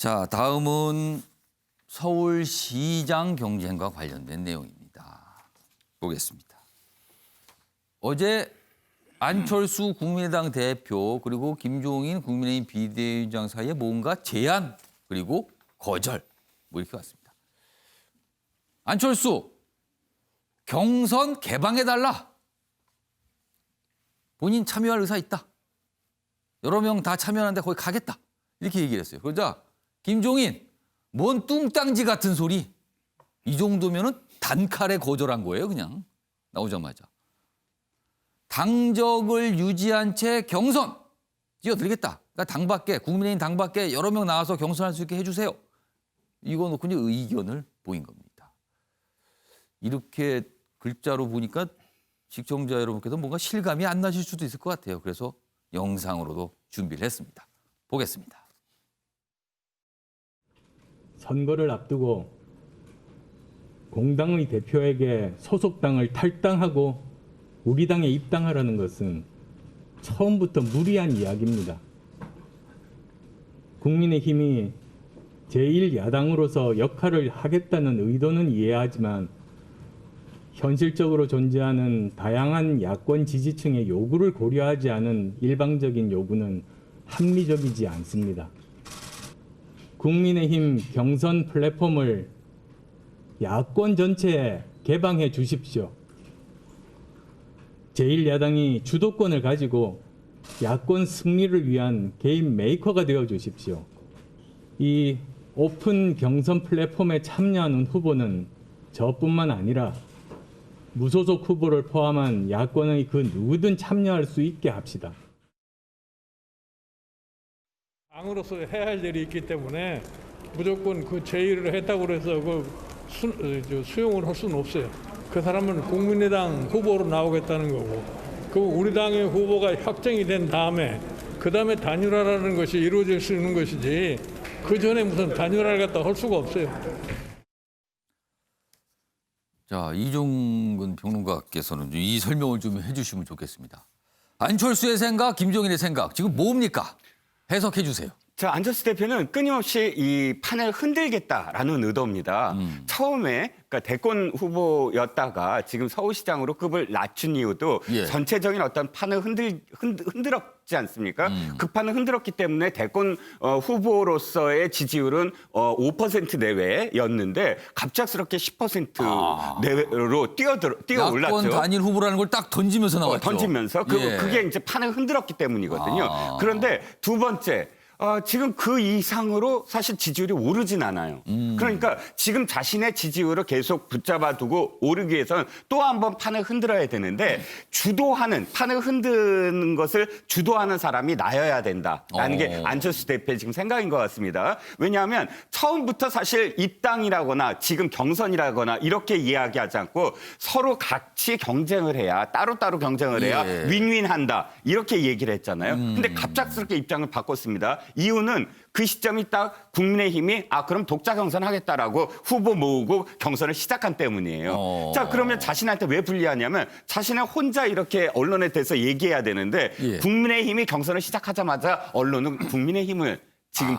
자, 다음은 서울시장 경쟁과 관련된 내용입니다. 보겠습니다. 어제 안철수 국민의당 대표 그리고 김종인 국민의힘 비대위원장 사이에 뭔가 제안 그리고 거절 뭐 이렇게 왔습니다. 안철수 경선 개방해달라. 본인 참여할 의사 있다. 여러 명 다 참여하는데 거기 가겠다. 이렇게 얘기를 했어요. 그러자 김종인 뭔 뚱땅지 같은 소리. 이 정도면은 단칼에 거절한 거예요. 그냥 나오자마자. 당적을 유지한 채 경선 뛰어들겠다. 그러니까 당 밖에 국민의힘 당 밖에 여러 명 나와서 경선할 수 있게 해주세요. 이거 놓고 이제 의견을 보인 겁니다. 이렇게 글자로 보니까 시청자 여러분께서 뭔가 실감이 안 나실 수도 있을 것 같아요. 그래서 영상으로도 준비를 했습니다. 보겠습니다. 선거를 앞두고 공당의 대표에게 소속당을 탈당하고 우리 당에 입당하라는 것은 처음부터 무리한 이야기입니다. 국민의힘이 제1야당으로서 역할을 하겠다는 의도는 이해하지만 현실적으로 존재하는 다양한 야권 지지층의 요구를 고려하지 않은 일방적인 요구는 합리적이지 않습니다. 국민의힘 경선 플랫폼을 야권 전체에 개방해 주십시오. 제1야당이 주도권을 가지고 야권 승리를 위한 개인 메이커가 되어 주십시오. 이 오픈 경선 플랫폼에 참여하는 후보는 저뿐만 아니라 무소속 후보를 포함한 야권의 그 누구든 참여할 수 있게 합시다. 당으로서 해야 할 일이 있기 때문에 무조건 그 제의를 했다고 해서 수용을 할 수는 없어요. 그 사람은 국민의당 후보로 나오겠다는 거고, 그 우리 당의 후보가 확정이 된 다음에 그 다음에 단일화라는 것이 이루어질 수 있는 것이지 그 전에 무슨 단일화를 갖다 할 수가 없어요. 자, 이종근 평론가께서는 이 설명을 좀 해주시면 좋겠습니다. 안철수의 생각, 김종인의 생각, 지금 뭡니까? 해석해 주세요. 자, 안철수 대표는 끊임없이 이 판을 흔들겠다라는 의도입니다. 처음에 그러니까 대권 후보였다가 지금 서울시장으로 급을 낮춘 이유도 예. 전체적인 어떤 판을 흔들었지 않습니까? 그 판을 흔들었기 때문에 대권 후보로서의 지지율은 5% 내외였는데 갑작스럽게 10% 내외로 뛰어 올랐죠. 야권 단일 후보라는 걸 딱 던지면서 나왔죠. 던지면서 예. 그게 이제 판을 흔들었기 때문이거든요. 그런데 두 번째. 지금 그 이상으로 사실 지지율이 오르진 않아요. 그러니까 지금 자신의 지지율을 계속 붙잡아두고 오르기 위해서는 또 한 번 판을 흔들어야 되는데 판을 흔드는 것을 주도하는 사람이 나여야 된다라는 게 안철수 대표의 지금 생각인 것 같습니다. 왜냐하면 처음부터 사실 입당이라거나 지금 경선이라거나 이렇게 이야기하지 않고 서로 같이 경쟁을 해야 따로따로 경쟁을 해야 윈윈한다 이렇게 얘기를 했잖아요. 근데 갑작스럽게 입장을 바꿨습니다. 이유는 그 시점이 딱 국민의힘이 그럼 독자 경선하겠다라고 후보 모으고 경선을 시작한 때문이에요. 자, 그러면 자신한테 왜 불리하냐면 자신은 혼자 이렇게 언론에 대해서 얘기해야 되는데 국민의힘이 경선을 시작하자마자 언론은 국민의힘을 지금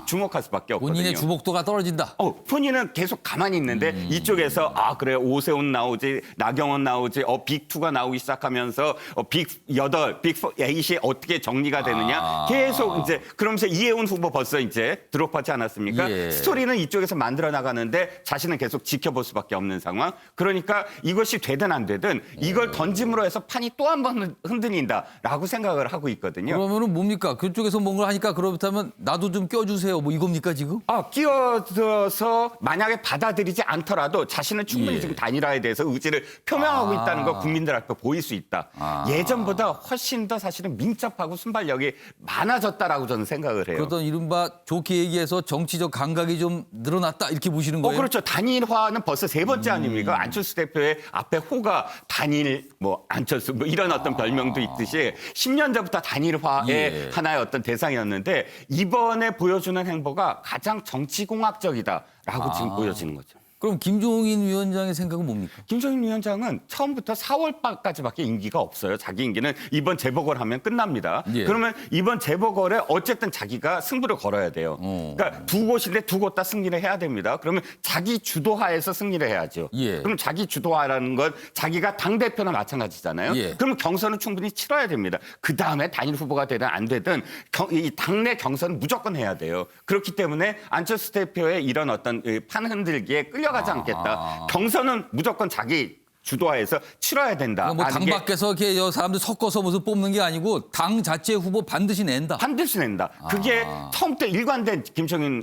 주목할 수밖에 없거든요. 본인의 주목도가 떨어진다. 본인은 계속 가만히 있는데 이쪽에서 그래 오세훈 나오지 나경원 나오지 빅2가 나오기 시작하면서 빅8, 빅8이 어떻게 정리가 되느냐 계속 이제 그러면서 이해운 후보 벌써 이제 드롭하지 않았습니까? 스토리는 이쪽에서 만들어 나가는데 자신은 계속 지켜볼 수밖에 없는 상황. 그러니까 이것이 되든 안 되든 이걸 던짐으로 해서 판이 또 한 번 흔들린다라고 생각을 하고 있거든요. 그러면은 뭡니까? 그쪽에서 뭔가 하니까 그렇다면 나도 좀 껴주세요. 뭐 이겁니까 지금? 끼어들어서 만약에 받아들이지 않더라도 자신은 충분히 지금 단일화에 대해서 의지를 표명하고 있다는 거 국민들 앞에 보일 수 있다. 예전보다 훨씬 더 사실은 민첩하고 순발력이 많아졌다라고 저는 생각을 해요. 그러던 이른바 좋게 얘기해서 정치적 감각이 좀 늘어났다 이렇게 보시는 거예요? 그렇죠. 단일화는 벌써 세 번째 아닙니까? 안철수 대표의 앞에 호가 단일, 안철수 이런 어떤 별명도 있듯이 10년 전부터 단일화의 하나의 어떤 대상이었는데 이번에 보여주는 행보가 가장 정치공학적이다라고 지금 보여지는 거죠. 그럼 김종인 위원장의 생각은 뭡니까? 김종인 위원장은 처음부터 4월까지밖에 임기가 없어요. 자기 임기는 이번 재보궐 하면 끝납니다. 예. 그러면 이번 재보궐에 어쨌든 자기가 승부를 걸어야 돼요. 그러니까 두 곳인데 두 곳 다 승리를 해야 됩니다. 그러면 자기 주도하에서 승리를 해야죠. 예. 그럼 자기 주도하라는 건 자기가 당대표나 마찬가지잖아요. 예. 그러면 경선은 충분히 치러야 됩니다. 그다음에 단일 후보가 되든 안 되든 이 당내 경선은 무조건 해야 돼요. 그렇기 때문에 안철수 대표의 이런 어떤 판 흔들기에 끌려가지 않겠다. 경선은 무조건 자기 주도하에서 치러야 된다. 뭐 당 밖에서 이렇게 사람들 섞어서 무슨 뽑는 게 아니고 당 자체 후보 반드시 낸다. 반드시 낸다. 그게 처음부터 일관된 김종인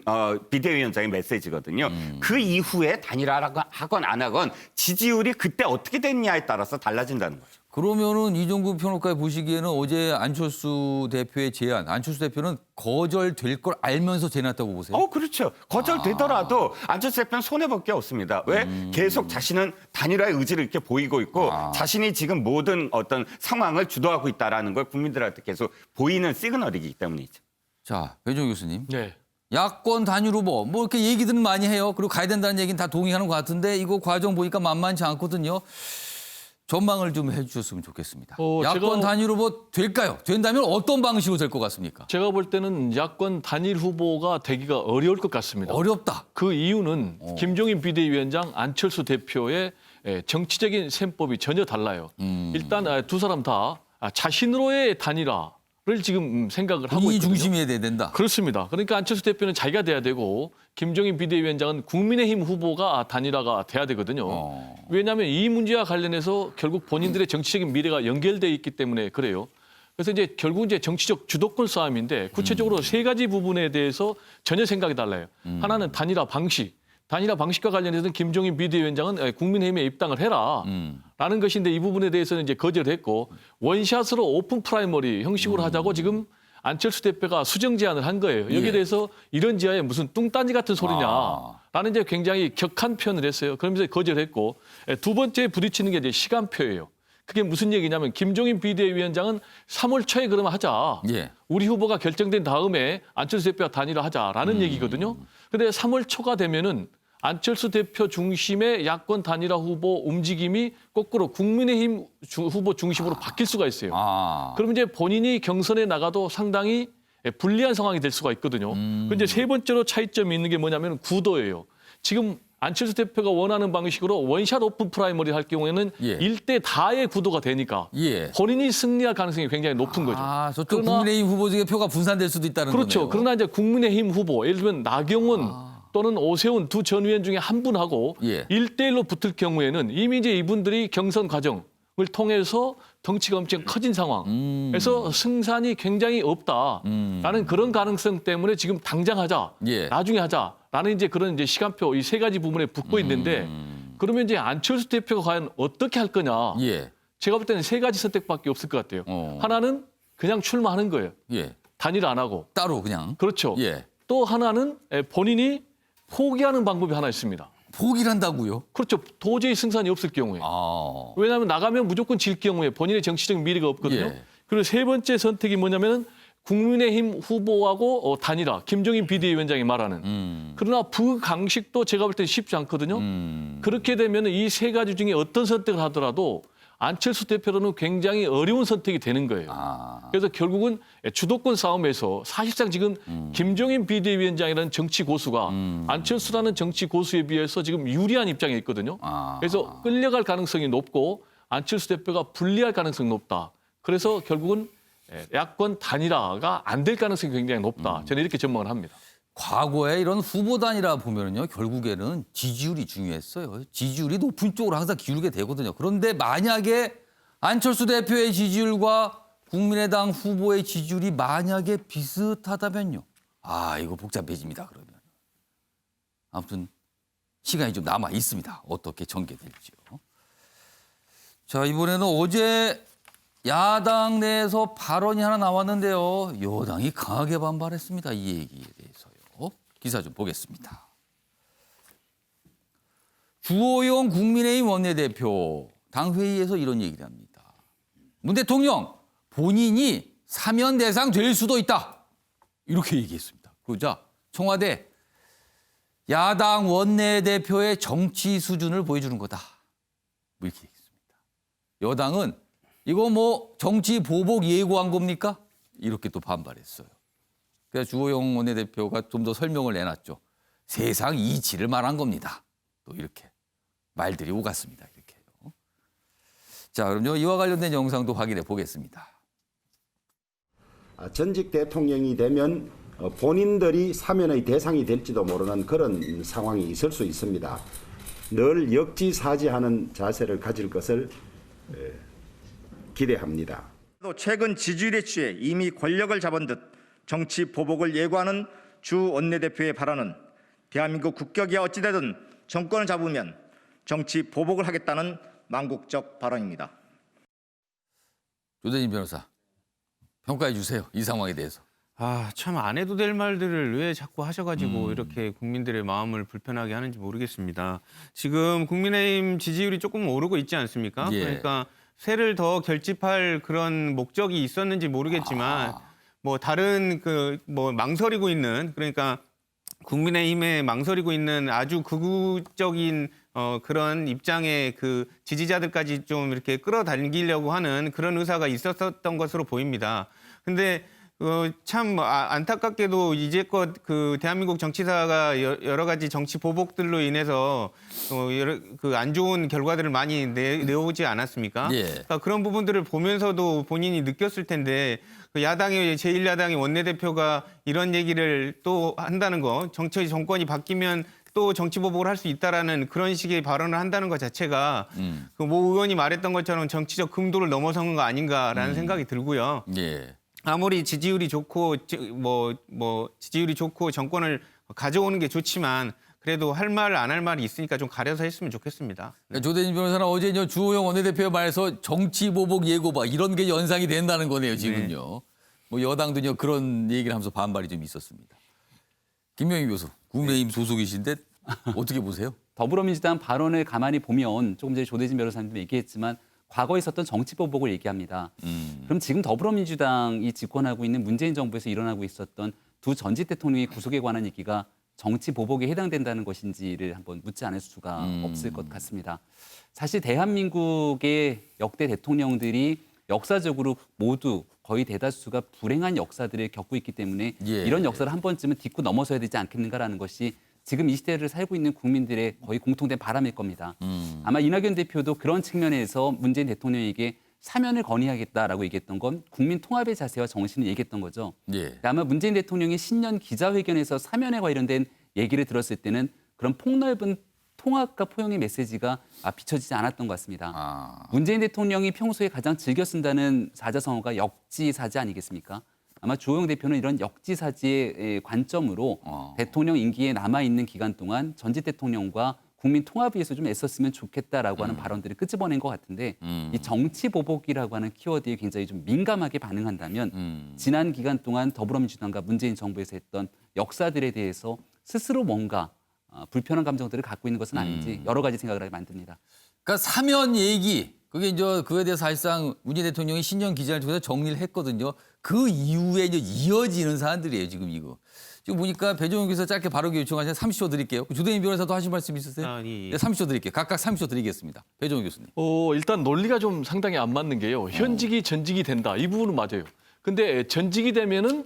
비대위원장의 메시지거든요. 그 이후에 단일화하건 안 하건 지지율이 그때 어떻게 됐냐에 따라서 달라진다는 거죠. 그러면은 이종구 평론가에 보시기에는 어제 안철수 대표의 제안, 안철수 대표는 거절될 걸 알면서 제안했다고 보세요? 그렇죠. 거절되더라도 안철수 대표는 손해볼 게 없습니다. 왜? 계속 자신은 단일화의 의지를 이렇게 보이고 있고 자신이 지금 모든 어떤 상황을 주도하고 있다라는 걸 국민들한테 계속 보이는 시그널이기 때문이죠. 자, 배종 교수님. 네. 야권 단일 후보 뭐 이렇게 얘기들은 많이 해요. 그리고 가야 된다는 얘기는 다 동의하는 것 같은데 이거 과정 보니까 만만치 않거든요. 전망을 좀 해주셨으면 좋겠습니다. 야권 단일 후보 될까요? 된다면 어떤 방식으로 될 것 같습니까? 제가 볼 때는 야권 단일 후보가 되기가 어려울 것 같습니다. 어렵다. 그 이유는 김종인 비대위원장, 안철수 대표의 정치적인 셈법이 전혀 달라요. 일단 두 사람 다 자신으로의 단일화를 지금 생각을 하고 본인이 있거든요. 중심이 돼야 된다. 그렇습니다. 그러니까 안철수 대표는 자기가 돼야 되고 김종인 비대위원장은 국민의힘 후보가 단일화가 돼야 되거든요. 왜냐하면 이 문제와 관련해서 결국 본인들의 정치적인 미래가 연결돼 있기 때문에 그래요. 그래서 이제 결국 이제 정치적 주도권 싸움인데 구체적으로 세 가지 부분에 대해서 전혀 생각이 달라요. 하나는 단일화 방식. 단일화 방식과 관련해서는 김종인 비대위원장은 국민의힘에 입당을 해라. 라는 것인데 이 부분에 대해서는 이제 거절을 했고 원샷으로 오픈 프라이머리 형식으로 하자고 지금 안철수 대표가 수정 제안을 한 거예요. 여기에 예. 대해서 이런 지하에 무슨 뚱딴지 같은 소리냐라는 이제 굉장히 격한 표현을 했어요. 그러면서 거절했고 두 번째 부딪히는 게 이제 시간표예요. 그게 무슨 얘기냐면 김종인 비대위원장은 3월 초에 그러면 하자. 예. 우리 후보가 결정된 다음에 안철수 대표가 단일화하자라는 얘기거든요. 근데 3월 초가 되면은 안철수 대표 중심의 야권 단일화 후보 움직임이 거꾸로 국민의힘 후보 중심으로 바뀔 수가 있어요. 그럼 이제 본인이 경선에 나가도 상당히 불리한 상황이 될 수가 있거든요. 근데 세 번째로 차이점이 있는 게 뭐냐면 구도예요. 지금 안철수 대표가 원하는 방식으로 원샷 오픈 프라이머리 할 경우에는 예. 1대 다의 구도가 되니까 예. 본인이 승리할 가능성이 굉장히 높은 거죠. 저쪽 국민의힘 후보 중에 표가 분산될 수도 있다는 그렇죠. 거네요. 그러나 이제 국민의힘 후보, 예를 들면 나경원 또는 오세훈 두 전 의원 중에 한 분하고 예. 1대1로 붙을 경우에는 이미 이제 이분들이 경선 과정을 통해서 덩치가 엄청 커진 상황에서 승산이 굉장히 없다라는 그런 가능성 때문에 지금 당장 하자, 예. 나중에 하자라는 이제 그런 이제 시간표 이 세 가지 부분에 붙고 있는데 그러면 이제 안철수 대표가 과연 어떻게 할 거냐? 예. 제가 볼 때는 세 가지 선택밖에 없을 것 같아요. 하나는 그냥 출마하는 거예요. 예. 단일 안 하고. 따로 그냥. 그렇죠. 예. 또 하나는 본인이 포기하는 방법이 하나 있습니다. 포기를 한다고요? 그렇죠. 도저히 승산이 없을 경우에. 왜냐하면 나가면 무조건 질 경우에 본인의 정치적 미래가 없거든요. 예. 그리고 세 번째 선택이 뭐냐면은 국민의힘 후보하고 단일화, 김종인 비대위원장이 말하는. 그러나 부강식도 제가 볼 때 쉽지 않거든요. 그렇게 되면 이 세 가지 중에 어떤 선택을 하더라도 안철수 대표로는 굉장히 어려운 선택이 되는 거예요. 그래서 결국은 주도권 싸움에서 사실상 지금 김종인 비대위원장이라는 정치 고수가 안철수라는 정치 고수에 비해서 지금 유리한 입장에 있거든요. 그래서 끌려갈 가능성이 높고 안철수 대표가 불리할 가능성이 높다. 그래서 결국은 야권 단일화가 안 될 가능성이 굉장히 높다. 저는 이렇게 전망을 합니다. 과거에 이런 후보 단일화 보면은요, 결국에는 지지율이 중요했어요. 지지율이 높은 쪽으로 항상 기울게 되거든요. 그런데 만약에 안철수 대표의 지지율과 국민의당 후보의 지지율이 만약에 비슷하다면요. 이거 복잡해집니다, 그러면. 아무튼 시간이 좀 남아 있습니다. 어떻게 전개될지요. 자, 이번에는 어제 야당 내에서 발언이 하나 나왔는데요. 여당이 강하게 반발했습니다. 이 얘기에 대해서요. 기사 좀 보겠습니다. 주호영 국민의힘 원내대표 당회의에서 이런 얘기를 합니다. 문 대통령 본인이 사면 대상 될 수도 있다. 이렇게 얘기했습니다. 그러자 청와대 야당 원내대표의 정치 수준을 보여주는 거다. 뭐 이렇게 얘기했습니다. 여당은 이거 뭐 정치 보복 예고한 겁니까? 이렇게 또 반발했어요. 그래서 주호영 원내대표가 좀 더 설명을 내놨죠. 세상 이치를 말한 겁니다. 또 이렇게 말들이 오갔습니다. 이렇게요. 자, 그럼요. 이와 관련된 영상도 확인해 보겠습니다. 전직 대통령이 되면 본인들이 사면의 대상이 될지도 모르는 그런 상황이 있을 수 있습니다. 늘 역지사지하는 자세를 가질 것을 기대합니다. 또 최근 지지율에 취해 이미 권력을 잡은 듯 정치 보복을 예고하는 주 원내대표의 발언은 대한민국 국격이 어찌되든 정권을 잡으면 정치 보복을 하겠다는 망국적 발언입니다. 조대진 변호사, 평가해 주세요. 이 상황에 대해서. 참 안 해도 될 말들을 왜 자꾸 하셔가지고 이렇게 국민들의 마음을 불편하게 하는지 모르겠습니다. 지금 국민의힘 지지율이 조금 오르고 있지 않습니까? 예. 그러니까 세를 더 결집할 그런 목적이 있었는지 모르겠지만 뭐 다른 뭐 망설이고 있는, 그러니까 국민의힘에 망설이고 있는 아주 극우적인 그런 입장의 그 지지자들까지 좀 이렇게 끌어당기려고 하는 그런 의사가 있었던 것으로 보입니다. 근데 참 안타깝게도 이제껏 그 대한민국 정치사가 여러 가지 정치 보복들로 인해서 여러 그 안 좋은 결과들을 많이 내오지 않았습니까? 예. 그러니까 그런 부분들을 보면서도 본인이 느꼈을 텐데 그 야당의 제1야당의 원내대표가 이런 얘기를 또 한다는 거, 정권이 바뀌면 또 정치 보복을 할 수 있다라는 그런 식의 발언을 한다는 것 자체가 그 모 의원이 말했던 것처럼 정치적 금도를 넘어선 거 아닌가라는 생각이 들고요. 예. 아무리 지지율이 좋고 지지율이 좋고 정권을 가져오는 게 좋지만 그래도 할 말 안 할 말이 있으니까 좀 가려서 했으면 좋겠습니다. 그러니까 조대진 변호사는 어제 주호영 원내대표의 말에서 정치 보복 예고 봐 이런 게 연상이 된다는 거네요, 지금요. 뭐 여당도 그런 얘기를 하면서 반발이 좀 있었습니다. 김명희 교수, 국민의힘 소속이신데 어떻게 보세요? 더불어민주당 발언을 가만히 보면 조금 전에 조대진 변호사님도 얘기했지만 과거에 있었던 정치 보복을 얘기합니다. 그럼 지금 더불어민주당이 집권하고 있는 문재인 정부에서 일어나고 있었던 두 전직 대통령의 구속에 관한 얘기가 정치 보복에 해당된다는 것인지를 한번 묻지 않을 수가 없을 것 같습니다. 사실 대한민국의 역대 대통령들이 역사적으로 모두 거의 대다수가 불행한 역사들을 겪고 있기 때문에 예. 이런 역사를 한 번쯤은 딛고 넘어서야 되지 않겠는가라는 것이 지금 이 시대를 살고 있는 국민들의 거의 공통된 바람일 겁니다. 아마 이낙연 대표도 그런 측면에서 문재인 대통령에게 사면을 건의하겠다라고 얘기했던 건 국민 통합의 자세와 정신을 얘기했던 거죠. 예. 아마 문재인 대통령이 신년 기자회견에서 사면에 관련된 얘기를 들었을 때는 그런 폭넓은 통합과 포용의 메시지가 비춰지지 않았던 것 같습니다. 문재인 대통령이 평소에 가장 즐겨 쓴다는 사자성어가 역지사지 아니겠습니까? 아마 주호영 대표는 이런 역지사지의 관점으로 대통령 임기에 남아있는 기간 동안 전직 대통령과 국민 통합을 위해서 좀 애썼으면 좋겠다라고 하는 발언들을 끄집어낸 것 같은데 이 정치 보복이라고 하는 키워드에 굉장히 좀 민감하게 반응한다면 지난 기간 동안 더불어민주당과 문재인 정부에서 했던 역사들에 대해서 스스로 뭔가 불편한 감정들을 갖고 있는 것은 아닌지 여러 가지 생각을 하게 만듭니다. 그러니까 사면 얘기, 그게 이제 그에 대해서 사실상 문재인 대통령이 신년 기자를 통해서 정리를 했거든요. 그 이후에 이제 이어지는 사안들이에요, 지금 이거. 지금 보니까 배종훈 교수가 짧게 바르게 요청하신 30초 드릴게요. 조대진 변호사도 하신 말씀 있으세요? 예. 네, 30초 드릴게요. 각각 30초 드리겠습니다. 배종훈 교수님. 일단 논리가 좀 상당히 안 맞는 게요. 현직이 전직이 된다. 이 부분은 맞아요. 근데 전직이 되면은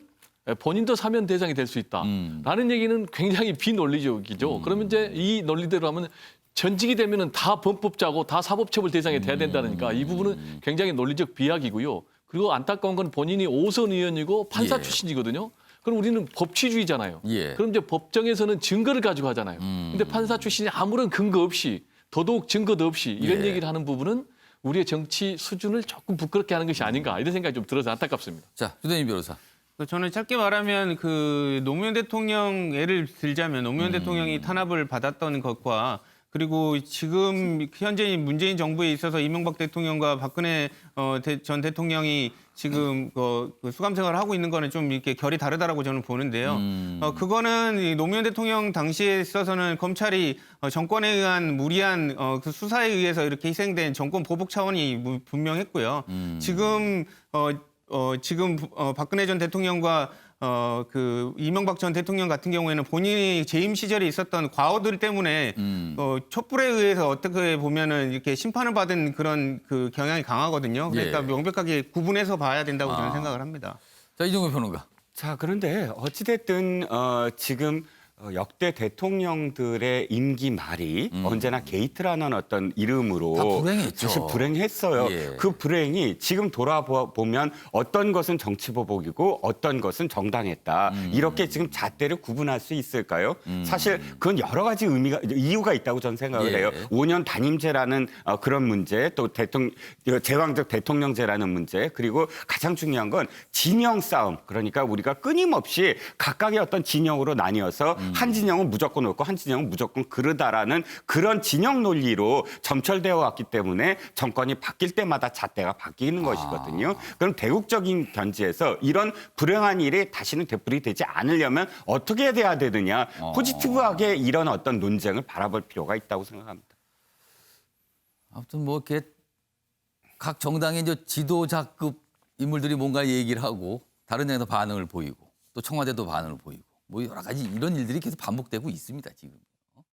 본인도 사면 대상이 될 수 있다라는 얘기는 굉장히 비논리적이죠. 그러면 이제 이 논리대로 하면 전직이 되면은 다 범법자고 다 사법처벌 대상이 돼야 된다니까 이 부분은 굉장히 논리적 비약이고요. 그리고 안타까운 건 본인이 5선 의원이고 판사 예. 출신이거든요. 그럼 우리는 법치주의잖아요. 예. 그럼 이제 법정에서는 증거를 가지고 하잖아요. 근데 판사 출신이 아무런 근거 없이 더더욱 증거도 없이 이런 예. 얘기를 하는 부분은 우리의 정치 수준을 조금 부끄럽게 하는 것이 아닌가 이런 생각이 좀 들어서 안타깝습니다. 자, 조대진 변호사. 저는 짧게 말하면 그 노무현 대통령 예를 들자면 노무현 대통령이 탄압을 받았던 것과 그리고 지금 현재인 문재인 정부에 있어서 이명박 대통령과 박근혜 전 대통령이 지금 그 수감 생활을 하고 있는 거는 좀 이렇게 결이 다르다라고 저는 보는데요. 그거는 이 노무현 대통령 당시에 있어서는 검찰이 정권에 의한 무리한 그 수사에 의해서 이렇게 희생된 정권 보복 차원이 분명했고요. 지금 박근혜 전 대통령과 그 이명박 전 대통령 같은 경우에는 본인이 재임 시절에 있었던 과오들 때문에 촛불에 의해서 어떻게 보면은 이렇게 심판을 받은 그런 그 경향이 강하거든요. 그러니까 예. 명백하게 구분해서 봐야 된다고 저는 생각을 합니다. 자, 이종호 평론가. 자, 그런데 어찌됐든 지금 역대 대통령들의 임기 말이 언제나 게이트라는 어떤 이름으로 다 불행했죠. 사실 불행했어요. 예. 그 불행이 지금 돌아보면 어떤 것은 정치보복이고 어떤 것은 정당했다. 이렇게 지금 잣대를 구분할 수 있을까요? 사실 그건 여러 가지 이유가 있다고 저는 생각을 예. 해요. 5년 단임제라는 그런 문제, 또 제왕적 대통령제라는 문제, 그리고 가장 중요한 건 진영 싸움. 그러니까 우리가 끊임없이 각각의 어떤 진영으로 나뉘어서 한 진영은 무조건 옳고 한 진영은 무조건 그르다라는 그런 진영 논리로 점철되어 왔기 때문에 정권이 바뀔 때마다 잣대가 바뀌는 것이거든요. 그럼 대국적인 견지에서 이런 불행한 일이 다시는 되풀이되지 않으려면 어떻게 돼야 되느냐. 포지티브하게 이런 어떤 논쟁을 바라볼 필요가 있다고 생각합니다. 아무튼 뭐 이렇게 각 정당의 이제 지도자급 인물들이 뭔가 얘기를 하고 다른 데도 반응을 보이고 또 청와대도 반응을 보이고 뭐 여러 가지 이런 일들이 계속 반복되고 있습니다, 지금.